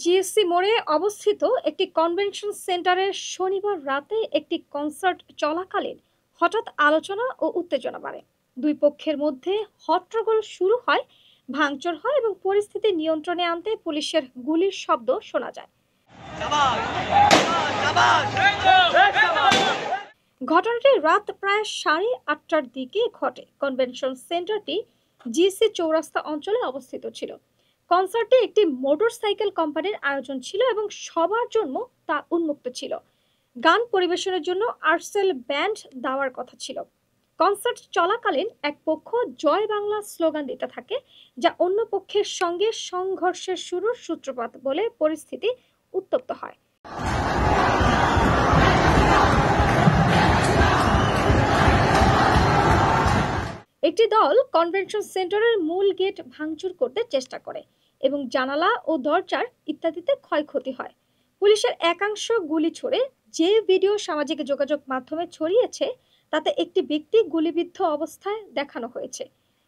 GSC মোড়ে অবস্থিত একটি কনভেনশন সেন্টারে শনিবার রাতে একটি কনসার্ট চলাকালীন হঠাৎ আলোচনা ও উত্তেজনা বাড়ে। দুই পক্ষের মধ্যে হট্টগোল শুরু হয়, ভাঙচুর হয় এবং পরিস্থিতি নিয়ন্ত্রণে আনতে পুলিশের গুলির শব্দ শোনা যায়। ঘটনাটি রাত প্রায় 8:30টার দিকে ঘটে। কনভেনশন সেন্টারটি জিএসসি চৌরাস্তা অঞ্চলে অবস্থিত ছিল। কনসার্টে একটি মোটরসাইকেল কোম্পানির আয়োজন ছিল এবং সবার জন্য তা উন্মুক্ত ছিল। গান পরিবেশনের জন্য আর্টসেল ব্যান্ড দেওয়ার কথা ছিল। কনসার্ট চলাকালীন এক পক্ষ জয় বাংলা স্লোগান দিতে থাকে, যা অন্য পক্ষের সঙ্গে সংঘর্ষের শুরুর সূত্রপাত বলে পরিস্থিতি উত্তপ্ত হয়। একটি দল কনভেনশন সেন্টারের মূল গেট ভাঙচুর করতে চেষ্টা করে এবং জানালা ও দরজার ইত্যাদিতে ক্ষয়ক্ষতি হয়। পুলিশের একাংশ গুলি ছোড়ে। যে ভিডিও সামাজিক যোগাযোগ মাধ্যমে ছড়িয়েছে তাতে একটি ব্যক্তি গুলিবিদ্ধ অবস্থায় দেখানো হয়েছে।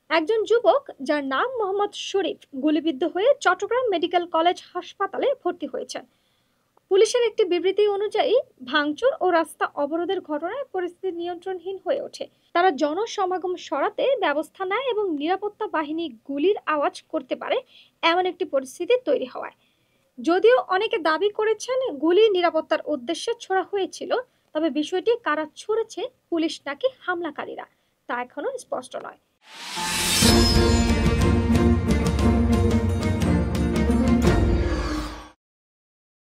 একজন যুবক, যার নাম মোহাম্মদ শরীফ, গুলিবিদ্ধ হয়ে চট্টগ্রাম মেডিকেল কলেজ হাসপাতালে ভর্তি হয়েছেন। পুলিশের একটি বিবৃতি অনুযায়ী, ভাঙচুর ও রাস্তা অবরোধের ঘটনায় পরিস্থিতি নিয়ন্ত্রণহীন হয়ে ওঠে। তারা জনসমাগম সরাতে ব্যবস্থা নেয় এবং নিরাপত্তা বাহিনী গুলির আওয়াজ করতে পারে এমন একটি পরিস্থিতি তৈরি হওয়ায়। যদিও অনেকে দাবি করেছেন গুলি নিরাপত্তার উদ্দেশ্যে ছোড়া হয়েছিল, তবে বিষয়টি কারা ছুড়েছে, পুলিশ নাকি হামলাকারীরা, তা এখনো স্পষ্ট নয়।